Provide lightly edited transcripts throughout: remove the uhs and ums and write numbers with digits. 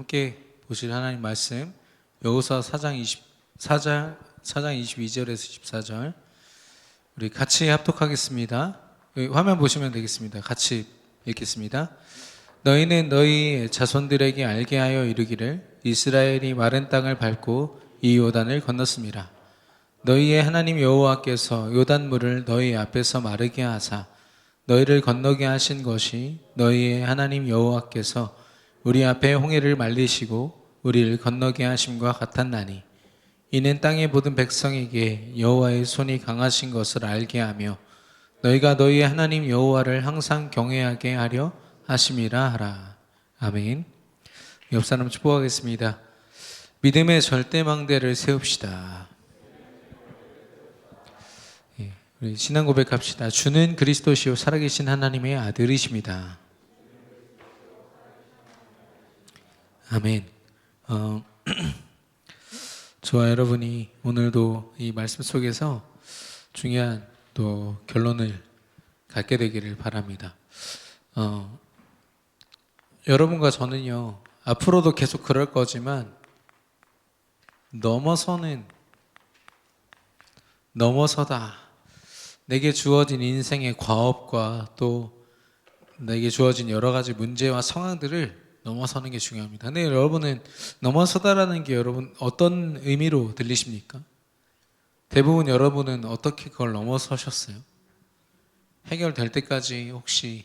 함께 보실 하나님 말씀 여호수아 4장 22절에서 24절 우리 같이 합독하겠습니다. 화면 보시면 되겠습니다. 같이 읽겠습니다. 너희는 너희 자손들에게 알게 하여 이르기를 이스라엘이 마른 땅을 밟고 이 요단을 건넜습니다. 너희의 하나님 여호와께서 요단물을 너희 앞에서 마르게 하사 너희를 건너게 하신 것이 너희의 하나님 여호와께서 우리 앞에 홍해를 말리시고 우리를 건너게 하심과 같았나니 이는 땅의 모든 백성에게 여호와의 손이 강하신 것을 알게 하며 너희가 너희의 하나님 여호와를 항상 경외하게 하려 하심이라 하라. 아멘. 옆 사람 축복하겠습니다. 믿음의 절대망대를 세웁시다. 우리 신앙 고백합시다. 주는 그리스도시요 살아계신 하나님의 아들이십니다. 아멘. 저와 여러분이 오늘도 이 말씀 속에서 중요한 또 결론을 갖게 되기를 바랍니다. 여러분과 저는요, 앞으로도 계속 그럴 거지만 넘어서다. 내게 주어진 인생의 과업과 또 내게 주어진 여러 가지 문제와 상황들을 넘어서는 게 중요합니다. 근데 여러분은 넘어서다라는 게 여러분 어떤 의미로 들리십니까? 대부분 여러분은 어떻게 그걸 넘어서셨어요? 해결될 때까지 혹시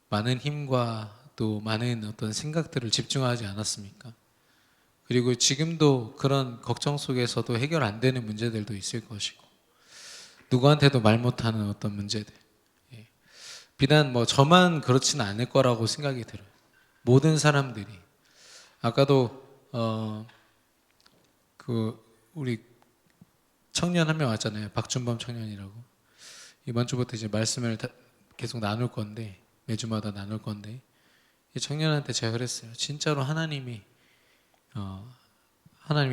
많은 힘과 또 많은 어떤 생각들을 집중하지 않았습니까? 그리고 지금도 그런 걱정 속에서도 해결 안 되는 문제들도 있을 것이고 누구한테도 말 못하는 어떤 문제들, 비단 저만 그렇지는 않을 거라고 생각이 들어요. 모든 사람들이. 아까도 우리 청년 한 명 왔잖아요. 박준범 청년이라고. 이번 주부터 이제 말씀을 계속 나눌 건데, 매주마다 나눌 건데, 이 청년한테 제가 그랬어요. 진짜로 하나님이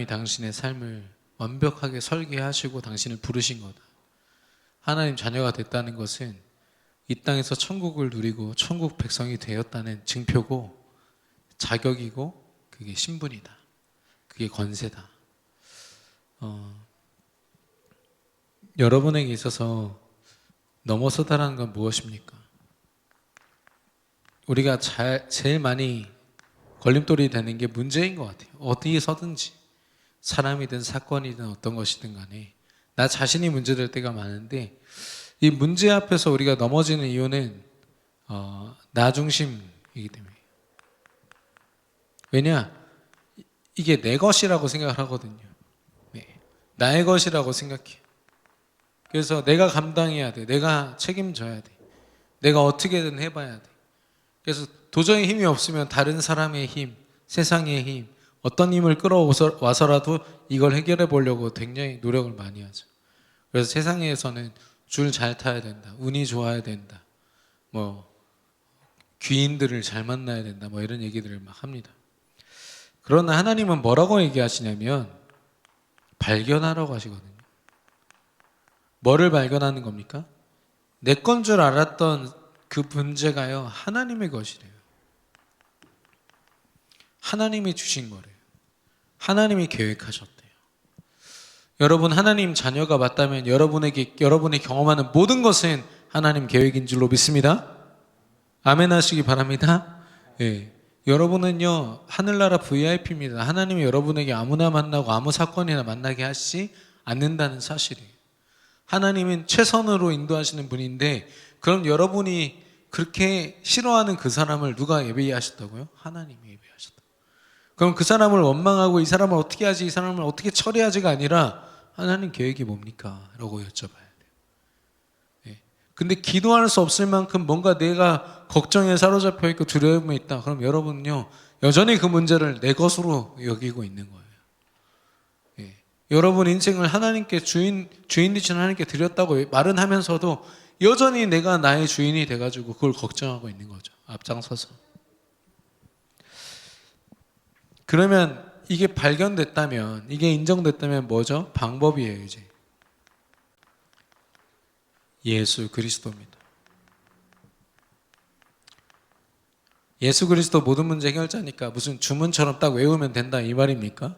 당신의 삶을 완벽하게 설계하시고 당신을 부르신 거다. 하나님 자녀가 됐다는 것은 이 땅에서 천국을 누리고 천국 백성이 되었다는 증표고 자격이고 그게 신분이다. 그게 권세다. 여러분에게 있어서 넘어서다라는 건 무엇입니까? 우리가 제일 많이 걸림돌이 되는 게 문제인 것 같아요. 어디서든지 사람이든 사건이든 어떤 것이든 간에 나 자신이 문제될 때가 많은데 이 문제 앞에서 우리가 넘어지는 이유는 나 중심이기 때문에. 왜냐? 이게 내 것이라고 생각을 하거든요. 네. 나의 것이라고 생각해. 그래서 내가 감당해야 돼. 내가 책임져야 돼. 내가 어떻게든 해봐야 돼. 그래서 도저히 힘이 없으면 다른 사람의 힘, 세상의 힘, 어떤 힘을 끌어와서라도 이걸 해결해 보려고 굉장히 노력을 많이 하죠. 그래서 세상에서는 줄 잘 타야 된다. 운이 좋아야 된다. 귀인들을 잘 만나야 된다. 이런 얘기들을 막 합니다. 그러나 하나님은 뭐라고 얘기하시냐면 발견하라고 하시거든요. 뭐를 발견하는 겁니까? 내 건 줄 알았던 그 문제가요, 하나님의 것이래요. 하나님이 주신 거래요. 하나님이 계획하셨대요. 여러분 하나님 자녀가 맞다면 여러분이 경험하는 모든 것은 하나님 계획인 줄로 믿습니다. 아멘 하시기 바랍니다. 예. 여러분은요 하늘나라 VIP입니다. 하나님이 여러분에게 아무나 만나고 아무 사건이나 만나게 하시지 않는다는 사실이에요. 하나님은 최선으로 인도하시는 분인데 그럼 여러분이 그렇게 싫어하는 그 사람을 누가 예배하셨다고요? 하나님이 예배하셨다. 그럼 그 사람을 원망하고 이 사람을 어떻게 하지, 이 사람을 어떻게 처리하지가 아니라 하나님 계획이 뭡니까? 라고 여쭤봐야 돼요. 네. 근데 기도할 수 없을 만큼 뭔가 내가 걱정에 사로잡혀 있고 두려움이 있다. 그럼 여러분은요 여전히 그 문제를 내 것으로 여기고 있는 거예요. 네. 여러분 인생을 하나님께 주인 되신 하나님께 드렸다고 말은 하면서도 여전히 내가 나의 주인이 돼가지고 그걸 걱정하고 있는 거죠. 앞장서서. 그러면 이게 발견됐다면, 이게 인정됐다면 뭐죠? 방법이에요, 이제. 예수 그리스도입니다. 예수 그리스도 모든 문제 해결자니까 무슨 주문처럼 딱 외우면 된다 이 말입니까?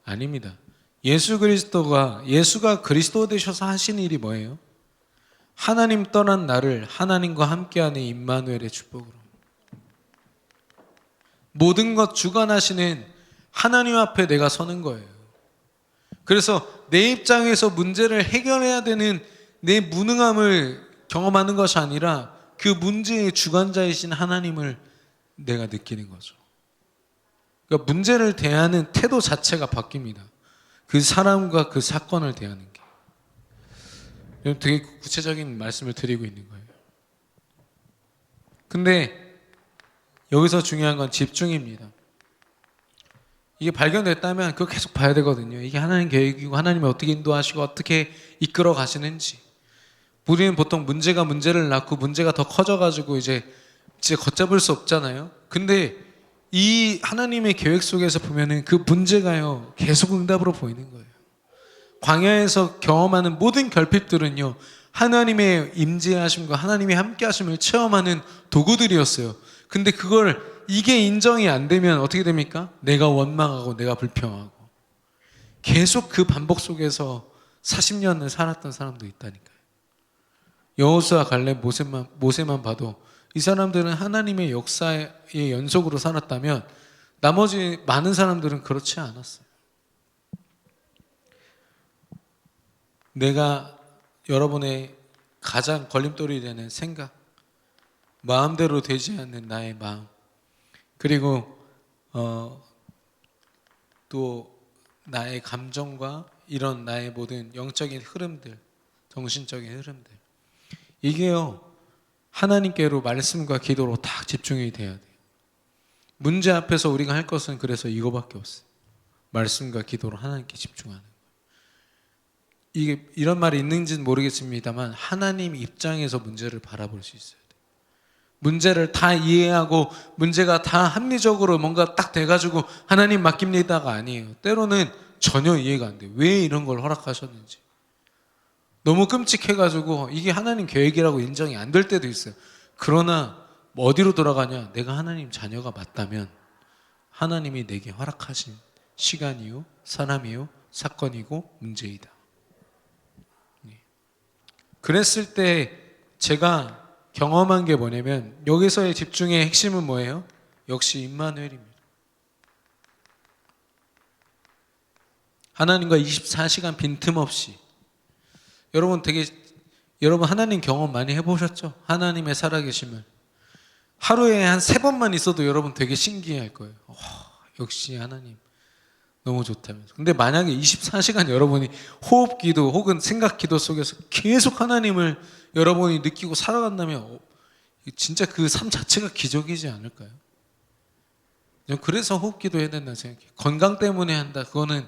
아닙니다. 예수가 그리스도 되셔서 하신 일이 뭐예요? 하나님 떠난 나를 하나님과 함께하는 임마누엘의 축복으로 모든 것 주관하시는 하나님 앞에 내가 서는 거예요. 그래서 내 입장에서 문제를 해결해야 되는 내 무능함을 경험하는 것이 아니라 그 문제의 주관자이신 하나님을 내가 느끼는 거죠. 그러니까 문제를 대하는 태도 자체가 바뀝니다. 그 사람과 그 사건을 대하는 게. 되게 구체적인 말씀을 드리고 있는 거예요. 근데 여기서 중요한 건 집중입니다. 이게 발견됐다면 그거 계속 봐야 되거든요. 이게 하나님 계획이고 하나님이 어떻게 인도하시고 어떻게 이끌어 가시는지. 우리는 보통 문제를 낳고 문제가 더 커져가지고 이제 걷잡을 수 없잖아요. 근데 이 하나님의 계획 속에서 보면은 그 문제가요 계속 응답으로 보이는 거예요. 광야에서 경험하는 모든 결핍들은요 하나님의 임재하심과 하나님의 함께하심을 체험하는 도구들이었어요. 근데 이게 인정이 안 되면 어떻게 됩니까? 내가 원망하고 내가 불평하고 계속 그 반복 속에서 40년을 살았던 사람도 있다니까요. 여호수아, 갈렙, 모세만 봐도 이 사람들은 하나님의 역사의 연속으로 살았다면 나머지 많은 사람들은 그렇지 않았어요. 내가 여러분의 가장 걸림돌이 되는 생각, 마음대로 되지 않는 나의 마음, 그리고 또 나의 감정과 이런 나의 모든 영적인 흐름들, 정신적인 흐름들, 이게요 하나님께로 말씀과 기도로 다 집중이 돼야 돼요. 문제 앞에서 우리가 할 것은 그래서 이거밖에 없어요. 말씀과 기도로 하나님께 집중하는 거예요. 이게 이런 말이 있는지는 모르겠습니다만 하나님 입장에서 문제를 바라볼 수 있어야 돼요. 문제를 다 이해하고 문제가 다 합리적으로 뭔가 딱 돼가지고 하나님 맡깁니다가 아니에요. 때로는 전혀 이해가 안 돼요. 왜 이런 걸 허락하셨는지. 너무 끔찍해가지고 이게 하나님 계획이라고 인정이 안 될 때도 있어요. 그러나 어디로 돌아가냐? 내가 하나님 자녀가 맞다면 하나님이 내게 허락하신 시간이요, 사람이요, 사건이고 문제이다. 그랬을 때 제가 경험한 게 뭐냐면 여기서의 집중의 핵심은 뭐예요? 역시 임마누엘입니다. 하나님과 24시간 빈틈없이 여러분 하나님 경험 많이 해보셨죠? 하나님의 살아계심을 하루에 한 3번만 있어도 여러분 되게 신기할 거예요. 역시 하나님 너무 좋다면서. 근데 만약에 24시간 여러분이 호흡기도 혹은 생각기도 속에서 계속 하나님을 여러분이 느끼고 살아간다면 진짜 그 삶 자체가 기적이지 않을까요? 그래서 호흡기도 해야 된다고 생각해요. 건강 때문에 한다, 그거는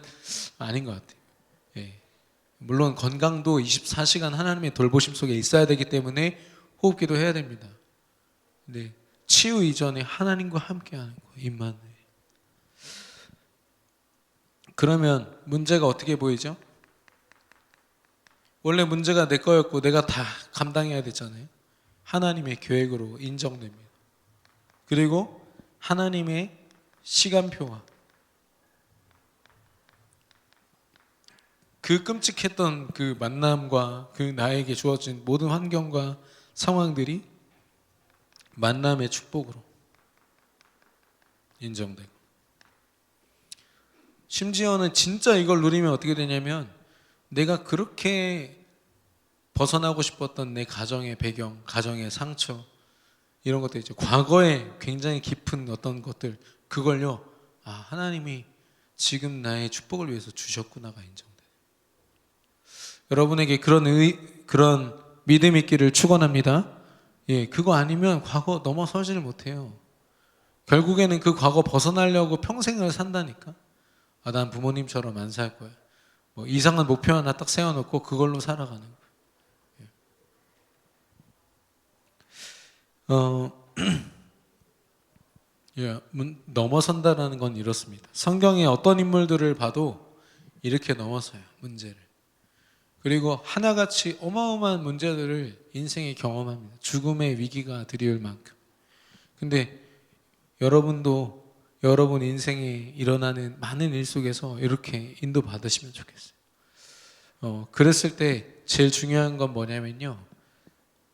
아닌 것 같아요. 예. 물론 건강도 24시간 하나님의 돌보심 속에 있어야 되기 때문에 호흡기도 해야 됩니다. 근데 치유 이전에 하나님과 함께하는 거예요. 임마누엘. 그러면 문제가 어떻게 보이죠? 원래 문제가 내 거였고 내가 다 감당해야 되잖아요. 하나님의 계획으로 인정됩니다. 그리고 하나님의 시간표와 그 끔찍했던 그 만남과 그 나에게 주어진 모든 환경과 상황들이 만남의 축복으로 인정되고, 심지어는 진짜 이걸 누리면 어떻게 되냐면 내가 그렇게 벗어나고 싶었던 내 가정의 배경, 가정의 상처, 이런 것들 있죠. 과거에 굉장히 깊은 어떤 것들, 그걸요, 하나님이 지금 나의 축복을 위해서 주셨구나가 인정돼요. 여러분에게 그런 믿음 있기를 축원합니다. 예, 그거 아니면 과거 넘어서지를 못해요. 결국에는 그 과거 벗어나려고 평생을 산다니까. 난 부모님처럼 안 살 거야. 뭐 이상한 목표 하나 딱 세워놓고 그걸로 살아가는 거예요. 예, 넘어선다라는 건 이렇습니다. 성경의 어떤 인물들을 봐도 이렇게 넘어서요, 문제를. 그리고 하나같이 어마어마한 문제들을 인생에 경험합니다. 죽음의 위기가 드리울 만큼. 근데 여러분도 여러분 인생에 일어나는 많은 일 속에서 이렇게 인도받으시면 좋겠어요. 그랬을 때 제일 중요한 건 뭐냐면요,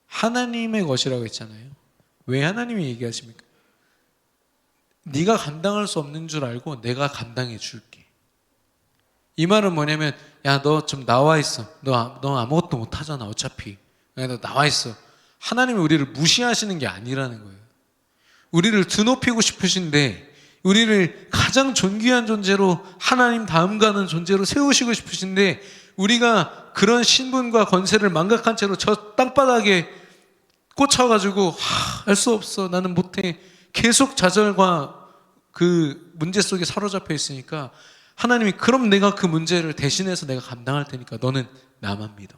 하나님의 것이라고 했잖아요. 왜 하나님이 얘기하십니까? 네가 감당할 수 없는 줄 알고 내가 감당해 줄게. 이 말은 뭐냐면, 야, 너 좀 나와 있어. 너 아무것도 못 하잖아, 어차피. 너 나와 있어. 하나님이 우리를 무시하시는 게 아니라는 거예요. 우리를 드높이고 싶으신데, 우리를 가장 존귀한 존재로, 하나님 다음 가는 존재로 세우시고 싶으신데, 우리가 그런 신분과 권세를 망각한 채로 저 땅바닥에 꽂혀가지고 할 수 없어, 나는 못해, 계속 좌절과 그 문제 속에 사로잡혀 있으니까 하나님이, 그럼 내가 그 문제를 대신해서 내가 감당할 테니까 너는 나만 믿어.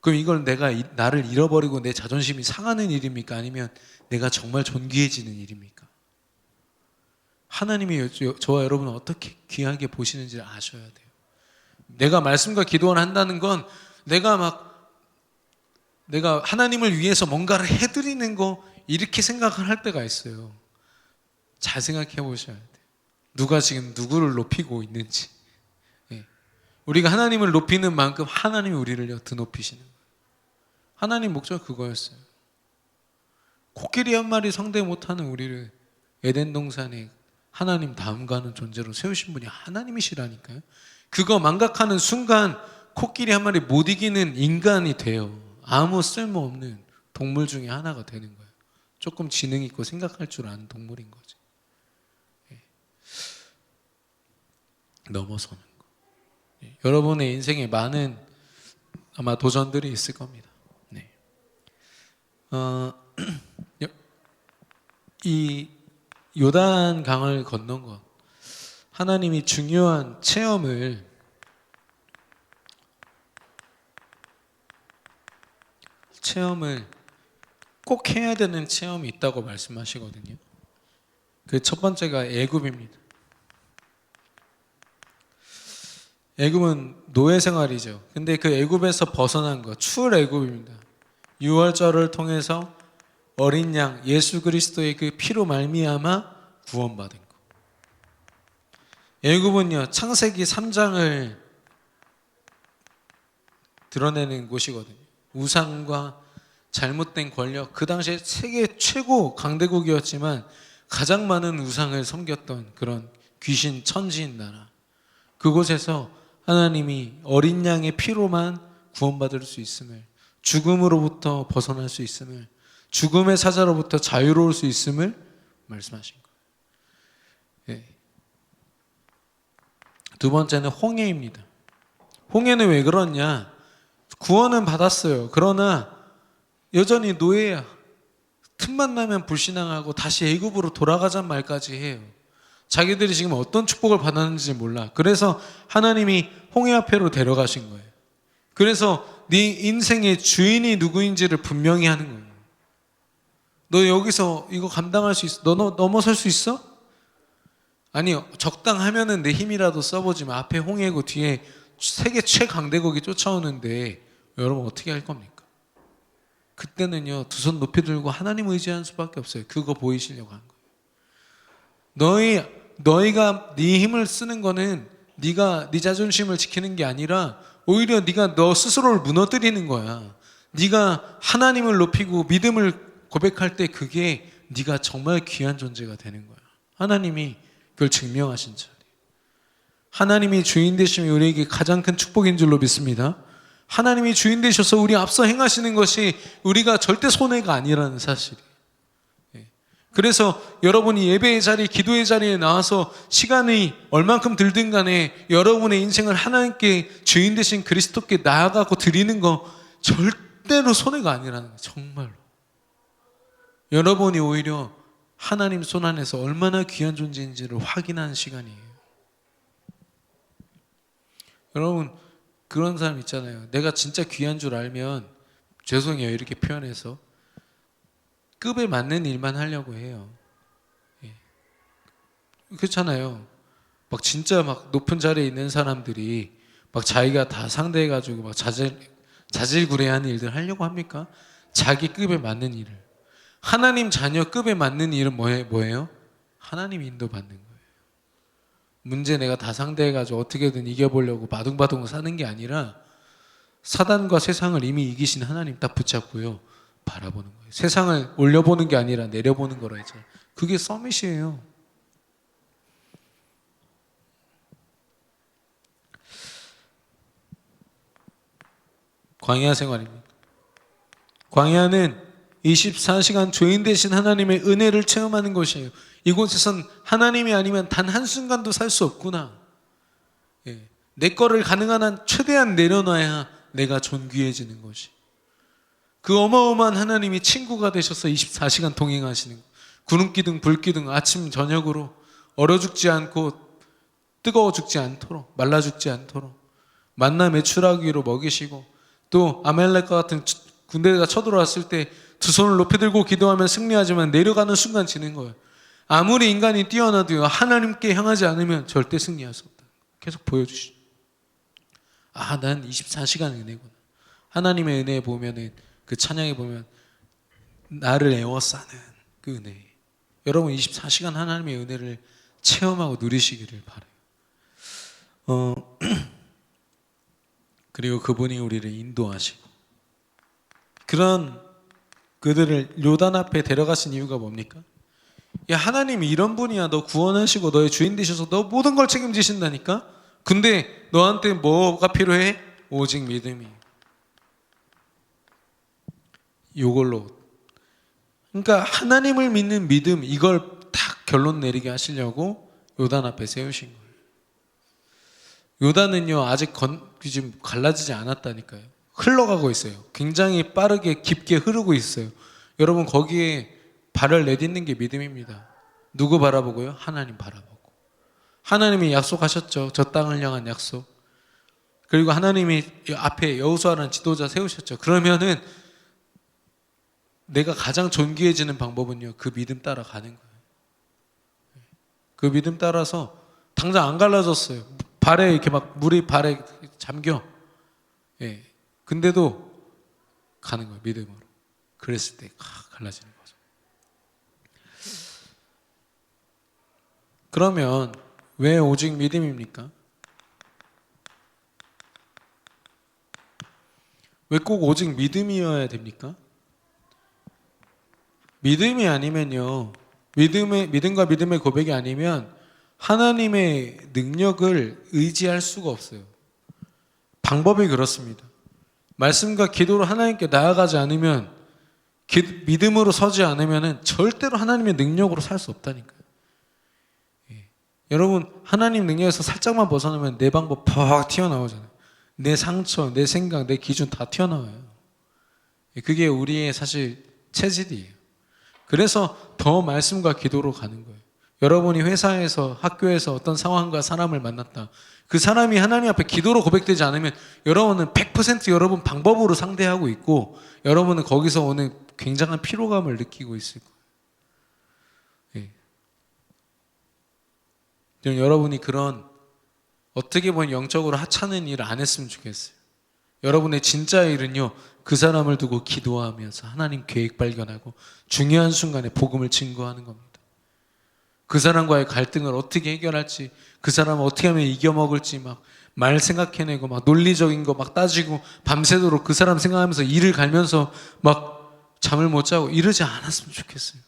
그럼 이걸 내가 나를 잃어버리고 내 자존심이 상하는 일입니까? 아니면 내가 정말 존귀해지는 일입니까? 하나님이 저와 여러분을 어떻게 귀하게 보시는지를 아셔야 돼요. 내가 말씀과 기도를 한다는 건 내가 하나님을 위해서 뭔가를 해드리는 거, 이렇게 생각을 할 때가 있어요. 잘 생각해 보셔야 돼요. 누가 지금 누구를 높이고 있는지. 우리가 하나님을 높이는 만큼 하나님이 우리를 드높이시는 거예요. 하나님 목적 그거였어요. 코끼리 한 마리 상대 못하는 우리를 에덴 동산에 하나님 다음 가는 존재로 세우신 분이 하나님이시라니까요. 그거 망각하는 순간 코끼리 한 마리 못 이기는 인간이 돼요. 아무 쓸모없는 동물 중에 하나가 되는 거예요. 조금 지능 있고 생각할 줄 아는 동물인 거지. 넘어서는 거. 여러분의 인생에 많은 아마 도전들이 있을 겁니다. 네. 이 요단 강을 건넌 것, 하나님이 중요한 체험을 꼭 해야 되는 체험이 있다고 말씀하시거든요. 그 첫 번째가 애굽입니다. 애굽은 노예 생활이죠. 근데 그 애굽에서 벗어난 것, 출애굽입니다. 유월절을 통해서 어린 양 예수 그리스도의 그 피로 말미암아 구원받은 것. 애굽은요, 창세기 3장을 드러내는 곳이거든요. 우상과 잘못된 권력, 그 당시에 세계 최고 강대국이었지만 가장 많은 우상을 섬겼던 그런 귀신 천지인 나라. 그곳에서 하나님이 어린 양의 피로만 구원받을 수 있음을, 죽음으로부터 벗어날 수 있음을, 죽음의 사자로부터 자유로울 수 있음을 말씀하신 거예요. 두 번째는 홍해입니다. 홍해는 왜 그러냐? 구원은 받았어요. 그러나 여전히 노예야. 틈만 나면 불신앙하고 다시 애굽으로 돌아가잔 말까지 해요. 자기들이 지금 어떤 축복을 받았는지 몰라. 그래서 하나님이 홍해 앞에로 데려가신 거예요. 그래서 네 인생의 주인이 누구인지를 분명히 하는 거예요. 너 여기서 이거 감당할 수 있어? 너 넘어설 수 있어? 아니요, 적당하면은 내 힘이라도 써보지만 앞에 홍해고 뒤에 세계 최강대국이 쫓아오는데 여러분 어떻게 할 겁니까? 그때는요, 두 손 높이 들고 하나님 의지하는 수밖에 없어요. 그거 보이시려고 한 거예요. 너희가 네 힘을 쓰는 거는 네가 네 자존심을 지키는 게 아니라 오히려 네가 너 스스로를 무너뜨리는 거야. 네가 하나님을 높이고 믿음을 고백할 때 그게 네가 정말 귀한 존재가 되는 거야. 하나님이 그걸 증명하신 자리예요. 하나님이 주인 되심이 우리에게 가장 큰 축복인 줄로 믿습니다. 하나님이 주인 되셔서 우리 앞서 행하시는 것이 우리가 절대 손해가 아니라는 사실이에요. 그래서 여러분이 예배의 자리, 기도의 자리에 나와서 시간이 얼만큼 들든 간에 여러분의 인생을 하나님께 주인 되신 그리스도께 나아가고 드리는 거 절대로 손해가 아니라는 거예요. 정말로. 여러분이 오히려 하나님 손 안에서 얼마나 귀한 존재인지를 확인하는 시간이에요. 여러분, 그런 사람 있잖아요. 내가 진짜 귀한 줄 알면, 죄송해요 이렇게 표현해서, 급에 맞는 일만 하려고 해요. 그렇잖아요. 막 진짜 막 높은 자리에 있는 사람들이 막 자기가 다 상대해가지고 막 자질구레한 일들 하려고 합니까? 자기 급에 맞는 일을. 하나님 자녀급에 맞는 일은 뭐예요? 하나님 인도받는 거예요. 문제 내가 다 상대해가지고 어떻게든 이겨보려고 바둥바둥 사는 게 아니라 사단과 세상을 이미 이기신 하나님 딱 붙잡고요. 바라보는 거예요. 세상을 올려보는 게 아니라 내려보는 거라 했잖아요. 그게 서밋이에요. 광야 생활입니다. 광야는 24시간 죄인 되신 하나님의 은혜를 체험하는 것이에요. 이곳에선 하나님이 아니면 단 한순간도 살 수 없구나. 예. 내 거를 가능한 한 최대한 내려놔야 내가 존귀해지는 것이. 그 어마어마한 하나님이 친구가 되셔서 24시간 동행하시는 것. 구름기둥 불기둥 아침 저녁으로 얼어 죽지 않고 뜨거워 죽지 않도록 말라 죽지 않도록 만나 메추라기로 먹이시고 또 아말렉과 같은 군대가 쳐들어왔을 때 두 손을 높이 들고 기도하면 승리하지만 내려가는 순간 지는 거예요. 아무리 인간이 뛰어나도요 하나님께 향하지 않으면 절대 승리할 수 없다. 계속 보여주시죠. 아, 난 24시간 은혜구나. 하나님의 은혜에 보면은 그 찬양에 보면 나를 에워싸는 그 은혜. 여러분 24시간 하나님의 은혜를 체험하고 누리시기를 바라요. 그리고 그분이 우리를 인도하시고 그런 그들을 요단 앞에 데려가신 이유가 뭡니까? 야, 하나님이 이런 분이야. 너 구원하시고 너의 주인 되셔서 너 모든 걸 책임지신다니까? 근데 너한테 뭐가 필요해? 오직 믿음이. 요걸로. 그러니까 하나님을 믿는 믿음, 이걸 딱 결론 내리게 하시려고 요단 앞에 세우신 거예요. 요단은요 아직 지금 갈라지지 않았다니까요. 흘러가고 있어요. 굉장히 빠르게 깊게 흐르고 있어요. 여러분 거기에 발을 내딛는 게 믿음입니다. 누구 바라보고요? 하나님 바라보고. 하나님이 약속하셨죠. 저 땅을 향한 약속. 그리고 하나님이 앞에 여호수아라는 지도자 세우셨죠. 그러면은 내가 가장 존귀해지는 방법은요 그 믿음 따라 가는 거예요. 그 믿음 따라서 당장 안 갈라졌어요. 발에 이렇게 막 물이 발에 잠겨. 예. 근데도 가는 거예요, 믿음으로. 그랬을 때 갈라지는 거죠. 그러면 왜 오직 믿음입니까? 왜 꼭 오직 믿음이어야 됩니까? 믿음이 아니면요, 믿음과 믿음의 고백이 아니면 하나님의 능력을 의지할 수가 없어요. 방법이 그렇습니다. 말씀과 기도로 하나님께 나아가지 않으면, 믿음으로 서지 않으면 절대로 하나님의 능력으로 살 수 없다니까요. 예. 여러분, 하나님 능력에서 살짝만 벗어나면 내 방법 팍 튀어나오잖아요. 내 상처, 내 생각, 내 기준 다 튀어나와요. 예. 그게 우리의 사실 체질이에요. 그래서 더 말씀과 기도로 가는 거예요. 여러분이 회사에서, 학교에서 어떤 상황과 사람을 만났다. 그 사람이 하나님 앞에 기도로 고백되지 않으면 여러분은 100% 여러분 방법으로 상대하고 있고 여러분은 거기서 오는 굉장한 피로감을 느끼고 있을 거예요. 예. 여러분이 그런 어떻게 보면 영적으로 하찮은 일을 안 했으면 좋겠어요. 여러분의 진짜 일은요, 그 사람을 두고 기도하면서 하나님 계획 발견하고 중요한 순간에 복음을 증거하는 겁니다. 그 사람과의 갈등을 어떻게 해결할지, 그 사람을 어떻게 하면 이겨먹을지 막 말 생각해내고 막 논리적인 거 막 따지고 밤새도록 그 사람 생각하면서 일을 갈면서 막 잠을 못 자고 이러지 않았으면 좋겠어요.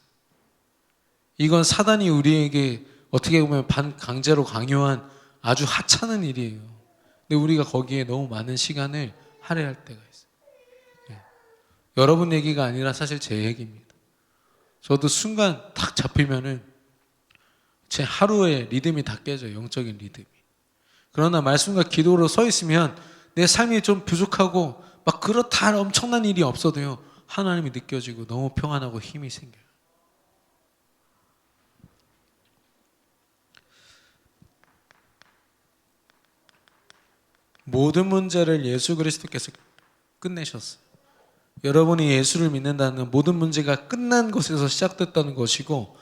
이건 사단이 우리에게 어떻게 보면 반강제로 강요한 아주 하찮은 일이에요. 근데 우리가 거기에 너무 많은 시간을 할애할 때가 있어요. 네. 여러분 얘기가 아니라 사실 제 얘기입니다. 저도 순간 딱 잡히면은 제 하루의 리듬이 다 깨져요. 영적인 리듬이. 그러나 말씀과 기도로 서 있으면 내 삶이 좀 부족하고 막 그렇다 엄청난 일이 없어도요, 하나님이 느껴지고 너무 평안하고 힘이 생겨요. 모든 문제를 예수 그리스도께서 끝내셨어요. 여러분이 예수를 믿는다는 모든 문제가 끝난 것에서 시작됐다는 것이고,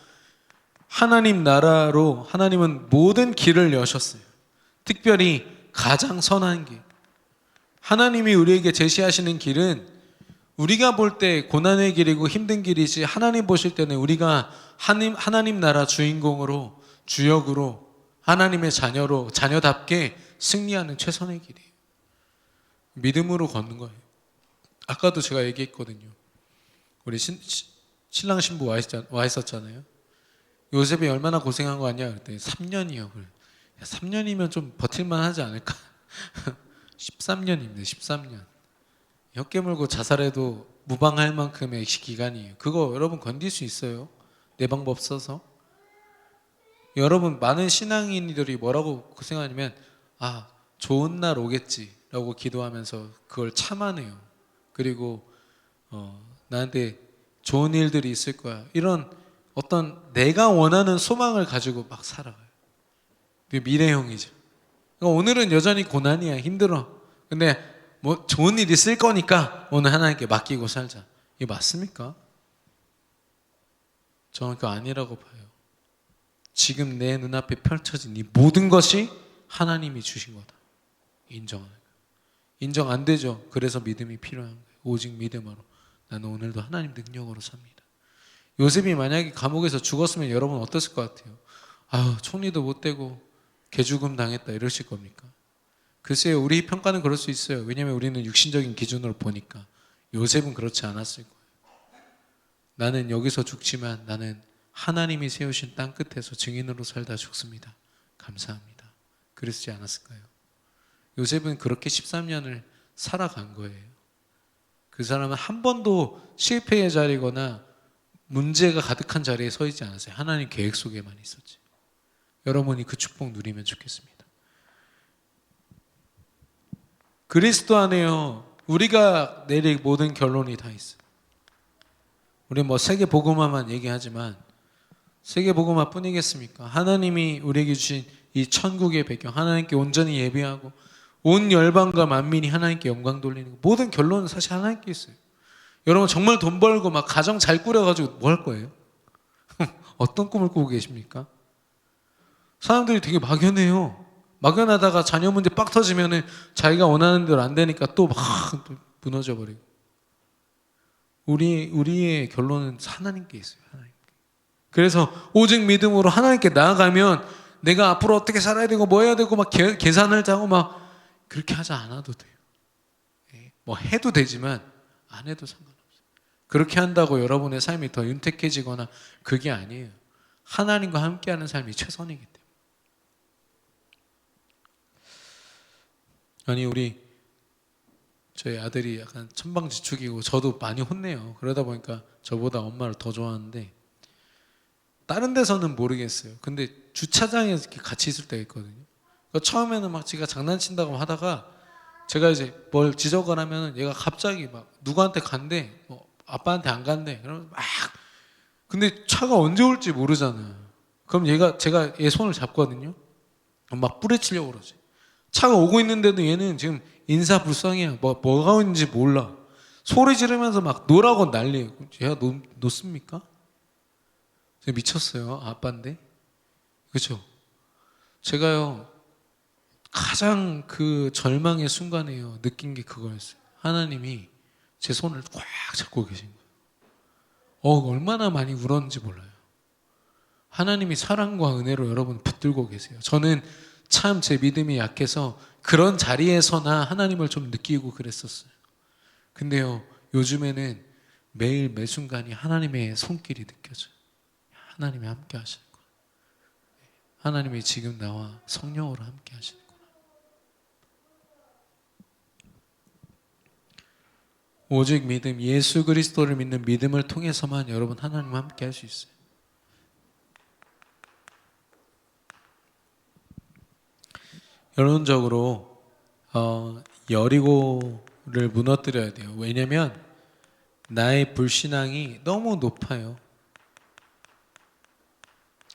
하나님 나라로 하나님은 모든 길을 여셨어요. 특별히 가장 선한 길. 하나님이 우리에게 제시하시는 길은 우리가 볼 때 고난의 길이고 힘든 길이지 하나님 보실 때는 우리가 하나님 나라 주인공으로 주역으로 하나님의 자녀로 자녀답게 승리하는 최선의 길이에요. 믿음으로 걷는 거예요. 아까도 제가 얘기했거든요. 우리 신랑 신부 와 있었잖아요. 요셉이 얼마나 고생한 거 아니야? 그랬더니 3년이요. 3년이면 좀 버틸만 하지 않을까? 13년입니다. 13년. 혀 깨물고 자살해도 무방할 만큼의 기간이에요. 그거 여러분 건딜 수 있어요? 내 방법 써서. 여러분 많은 신앙인들이 뭐라고 고생하냐면 좋은 날 오겠지라고 기도하면서 그걸 참아내요. 그리고 나한테 좋은 일들이 있을 거야. 이런 어떤 내가 원하는 소망을 가지고 막 살아가요. 미래형이죠. 그러니까 오늘은 여전히 고난이야. 힘들어. 근데 뭐 좋은 일 있을 거니까 오늘 하나님께 맡기고 살자. 이게 맞습니까? 저는 그거 아니라고 봐요. 지금 내 눈앞에 펼쳐진 이 모든 것이 하나님이 주신 거다. 인정하는 거예요. 인정 안 되죠. 그래서 믿음이 필요한 거예요. 오직 믿음으로 나는 오늘도 하나님 능력으로 삽니다. 요셉이 만약에 감옥에서 죽었으면 여러분 어땠을 것 같아요? 총리도 못 되고 개죽음 당했다 이러실 겁니까? 글쎄요, 우리 평가는 그럴 수 있어요. 왜냐하면 우리는 육신적인 기준으로 보니까. 요셉은 그렇지 않았을 거예요. 나는 여기서 죽지만 나는 하나님이 세우신 땅 끝에서 증인으로 살다 죽습니다. 감사합니다. 그러지 않았을까요? 요셉은 그렇게 13년을 살아간 거예요. 그 사람은 한 번도 실패의 자리거나 문제가 가득한 자리에 서 있지 않았어요. 하나님 계획 속에만 있었지. 여러분이 그 축복 누리면 좋겠습니다. 그리스도 안에요. 우리가 내릴 모든 결론이 다 있어요. 우리 세계 복음화만 얘기하지만 세계 복음화 뿐이겠습니까? 하나님이 우리에게 주신 이 천국의 배경, 하나님께 온전히 예배하고 온 열방과 만민이 하나님께 영광 돌리는 거, 모든 결론은 사실 하나님께 있어요. 여러분 정말 돈 벌고 막 가정 잘 꾸려가지고 뭐 할 거예요? 어떤 꿈을 꾸고 계십니까? 사람들이 되게 막연해요. 막연하다가 자녀 문제 빡 터지면은 자기가 원하는 대로 안 되니까 또 막 무너져 버리고. 우리의 결론은 하나님께 있어요. 하나님께. 그래서 오직 믿음으로 하나님께 나아가면 내가 앞으로 어떻게 살아야 되고 뭐 해야 되고 막 계산을 짜고 막 그렇게 하지 않아도 돼요. 뭐 해도 되지만 안 해도 상관없어요. 그렇게 한다고 여러분의 삶이 더 윤택해지거나 그게 아니에요. 하나님과 함께하는 삶이 최선이기 때문에. 아니 저희 아들이 약간 천방지축이고 저도 많이 혼내요. 그러다 보니까 저보다 엄마를 더 좋아하는데 다른 데서는 모르겠어요. 근데 주차장에서 이렇게 같이 있을 때가 있거든요. 그러니까 처음에는 막 지가 장난친다고 하다가 제가 이제 뭘 지적을 하면 얘가 갑자기 막 누구한테 간대, 뭐 아빠한테 안 간대. 그러면 막 근데 차가 언제 올지 모르잖아요. 그럼 제가 얘 손을 잡거든요. 막 뿌리치려고 그러지. 차가 오고 있는데도 얘는 지금 인사불성이야. 뭐가 있는지 몰라. 소리 지르면서 막 노라고 난리예요. 얘가 놓습니까? 미쳤어요. 아빠인데. 그렇죠? 제가요 가장 그 절망의 순간에요 느낀 게 그거였어요. 하나님이 제 손을 꽉 잡고 계신 거예요. 얼마나 많이 울었는지 몰라요. 하나님이 사랑과 은혜로 여러분 붙들고 계세요. 저는 참 제 믿음이 약해서 그런 자리에서나 하나님을 좀 느끼고 그랬었어요. 근데요 요즘에는 매일 매 순간이 하나님의 손길이 느껴져요. 하나님이 함께 하시는 거예요. 하나님이 지금 나와 성령으로 함께 하시는 거예요. 오직 믿음, 예수 그리스도를 믿는 믿음을 통해서만 여러분 하나님과 함께 할 수 있어요. 결론적으로 여리고를 무너뜨려야 돼요. 왜냐하면 나의 불신앙이 너무 높아요.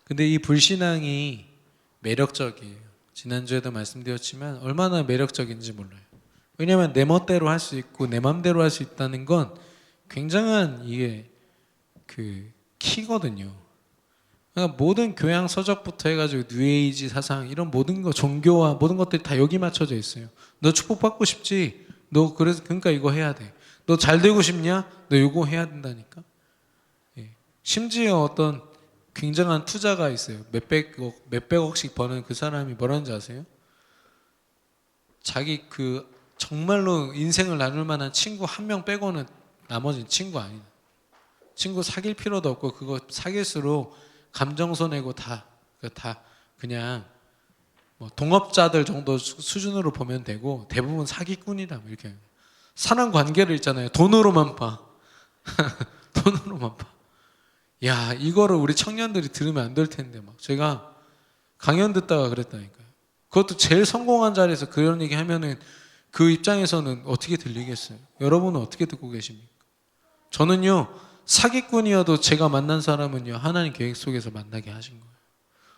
근데 이 불신앙이 매력적이에요. 지난주에도 말씀드렸지만 얼마나 매력적인지 몰라요. 왜냐하면 내 멋대로 할 수 있고 내 맘대로 할 수 있다는 건 굉장한 이게 그 키거든요. 그러니까 모든 교양 서적부터 해가지고 뉴에이지 사상 이런 모든 거 종교와 모든 것들이 다 여기 맞춰져 있어요. 너 축복받고 싶지? 너 그러니까 이거 해야 돼. 너 잘 되고 싶냐? 너 요거 해야 된다니까. 예. 심지어 어떤 굉장한 투자가 있어요. 몇백억씩 버는 그 사람이 뭐라는지 아세요? 자기 그 정말로 인생을 나눌 만한 친구 한 명 빼고는 나머지는 친구 아니다. 친구 사귈 필요도 없고 그거 사귈수록 감정손해고 다 그냥 뭐 동업자들 정도 수준으로 보면 되고 대부분 사기꾼이다 뭐 이렇게. 사람 관계를 있잖아요. 돈으로만 봐. 돈으로만 봐. 야, 이거를 우리 청년들이 들으면 안 될 텐데 막 제가 강연 듣다가 그랬다니까요. 그것도 제일 성공한 자리에서 그런 얘기 하면은 그 입장에서는 어떻게 들리겠어요? 여러분은 어떻게 듣고 계십니까? 저는요, 사기꾼이어도 제가 만난 사람은요, 하나님 계획 속에서 만나게 하신 거예요.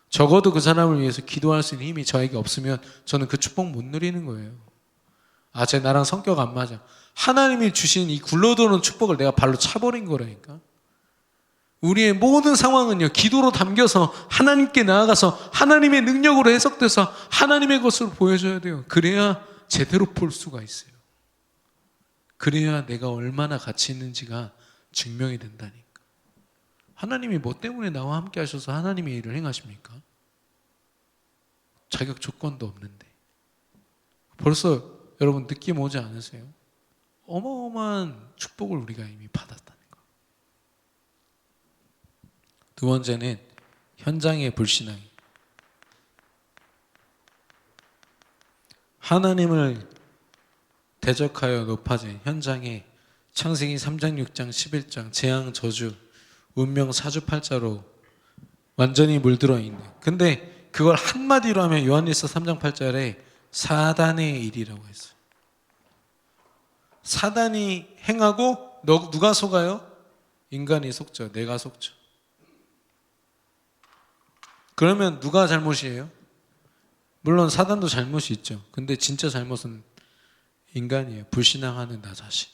적어도 그 사람을 위해서 기도할 수 있는 힘이 저에게 없으면 저는 그 축복 못 누리는 거예요. 아, 쟤 나랑 성격 안 맞아. 하나님이 주신 이 굴러들어오는 축복을 내가 발로 차버린 거라니까. 우리의 모든 상황은요, 기도로 담겨서 하나님께 나아가서 하나님의 능력으로 해석돼서 하나님의 것으로 보여줘야 돼요. 그래야 제대로 볼 수가 있어요. 그래야 내가 얼마나 가치 있는지가 증명이 된다니까. 하나님이 뭐 때문에 나와 함께 하셔서 하나님의 일을 행하십니까? 자격 조건도 없는데. 벌써 여러분 느낌 오지 않으세요? 어마어마한 축복을 우리가 이미 받았다는 거. 두 번째는 현장의 불신앙이. 하나님을 대적하여 높아진 현장에 창세기 3장, 6장, 11장 재앙, 저주, 운명, 사주팔자로 완전히 물들어 있는. 근데 그걸 한마디로 하면 요한일서 3장 8절에 사단의 일이라고 했어요. 사단이 행하고 누가 속아요? 인간이 속죠. 내가 속죠. 그러면 누가 잘못이에요? 물론 사단도 잘못이 있죠. 근데 진짜 잘못은 인간이에요. 불신앙하는 나 자신.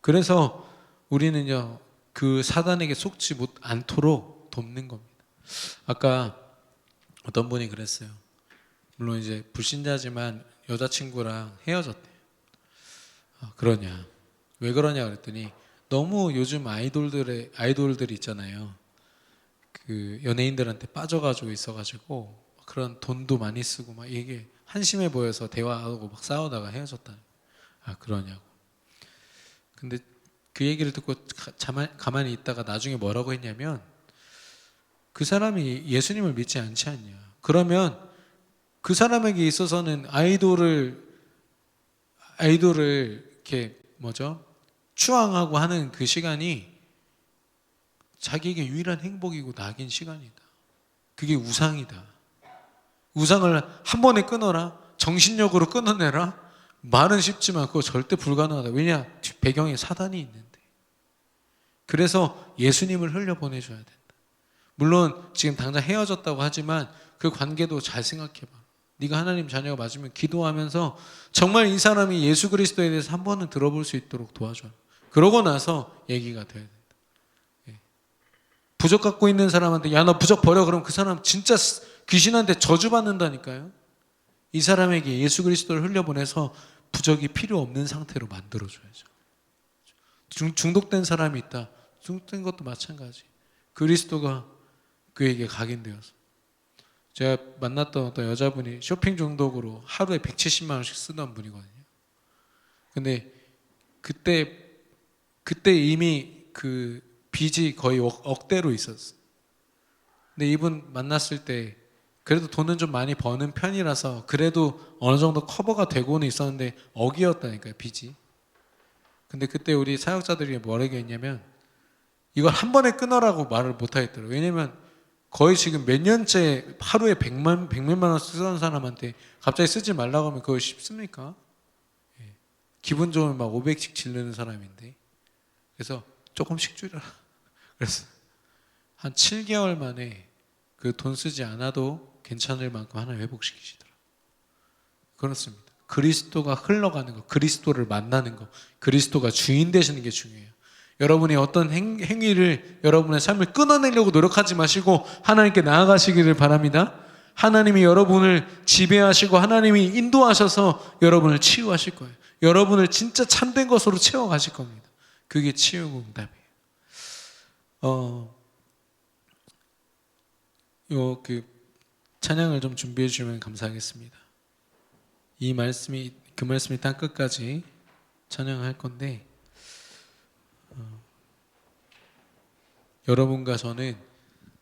그래서 우리는요, 그 사단에게 속지 않도록 돕는 겁니다. 아까 어떤 분이 그랬어요. 물론 이제 불신자지만 여자친구랑 헤어졌대요. 그러냐? 왜 그러냐 그랬더니 너무 요즘 아이돌들 있잖아요. 그 연예인들한테 빠져가지고 있어가지고 그런 돈도 많이 쓰고 막 이게 한심해 보여서 대화하고 막 싸우다가 헤어졌다. 그러냐고. 근데 그 얘기를 듣고 가만히 있다가 나중에 뭐라고 했냐면 그 사람이 예수님을 믿지 않지 않냐. 그러면 그 사람에게 있어서는 아이돌을 이렇게 추앙하고 하는 그 시간이 자기에게 유일한 행복이고 낙인 시간이다. 그게 우상이다. 우상을 한 번에 끊어라. 정신력으로 끊어내라. 말은 쉽지만 그거 절대 불가능하다. 왜냐? 배경에 사단이 있는데. 그래서 예수님을 흘려보내줘야 된다. 물론 지금 당장 헤어졌다고 하지만 그 관계도 잘 생각해봐. 네가 하나님 자녀가 맞으면 기도하면서 정말 이 사람이 예수 그리스도에 대해서 한 번은 들어볼 수 있도록 도와줘. 그러고 나서 얘기가 돼야 된다. 부적 갖고 있는 사람한테 야 너 부적 버려 그러면 그 사람 진짜 귀신한테 저주받는다니까요. 이 사람에게 예수 그리스도를 흘려보내서 부적이 필요 없는 상태로 만들어줘야죠. 중독된 사람이 있다. 중독된 것도 마찬가지. 그리스도가 그에게 각인되어서. 제가 만났던 어떤 여자분이 쇼핑 중독으로 하루에 170만 원씩 쓰던 분이거든요. 근데 그때 이미 그 빚이 거의 억대로 있었어요. 근데 이분 만났을 때 그래도 돈은 좀 많이 버는 편이라서 그래도 어느 정도 커버가 되고는 있었는데 억이었다니까요, 빚이. 근데 그때 우리 사역자들이 뭐라고 했냐면 이걸 한 번에 끊어라고 말을 못 하겠더라고요. 왜냐면 거의 지금 몇 년째 하루에 100몇만 원 쓰던 사람한테 갑자기 쓰지 말라고 하면 그거 쉽습니까? 기분 좋으면 막 500씩 질르는 사람인데. 그래서 조금씩 줄여라. 그래서 한 7개월 만에 그 돈 쓰지 않아도 괜찮을 만큼 하나 회복시키시더라고요. 그렇습니다. 그리스도가 흘러가는 것, 그리스도를 만나는 것, 그리스도가 주인 되시는 게 중요해요. 여러분이 어떤 행위를 여러분의 삶을 끊어내려고 노력하지 마시고 하나님께 나아가시기를 바랍니다. 하나님이 여러분을 지배하시고 하나님이 인도하셔서 여러분을 치유하실 거예요. 여러분을 진짜 참된 것으로 채워가실 겁니다. 그게 치유고 응답이에요. 찬양을 좀 준비해 주시면 감사하겠습니다. 그 말씀이 땅 끝까지 찬양할 건데, 여러분과 저는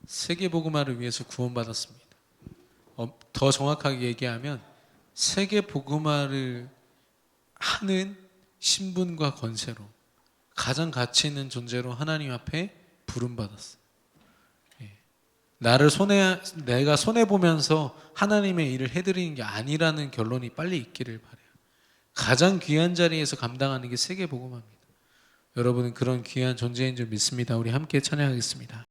세계복음화를 위해서 구원받았습니다. 더 정확하게 얘기하면 세계복음화를 하는 신분과 권세로 가장 가치 있는 존재로 하나님 앞에 부름받았어요. 내가 손해보면서 하나님의 일을 해드리는 게 아니라는 결론이 빨리 있기를 바라요. 가장 귀한 자리에서 감당하는 게 세계복음화입니다. 여러분은 그런 귀한 존재인 줄 믿습니다. 우리 함께 찬양하겠습니다.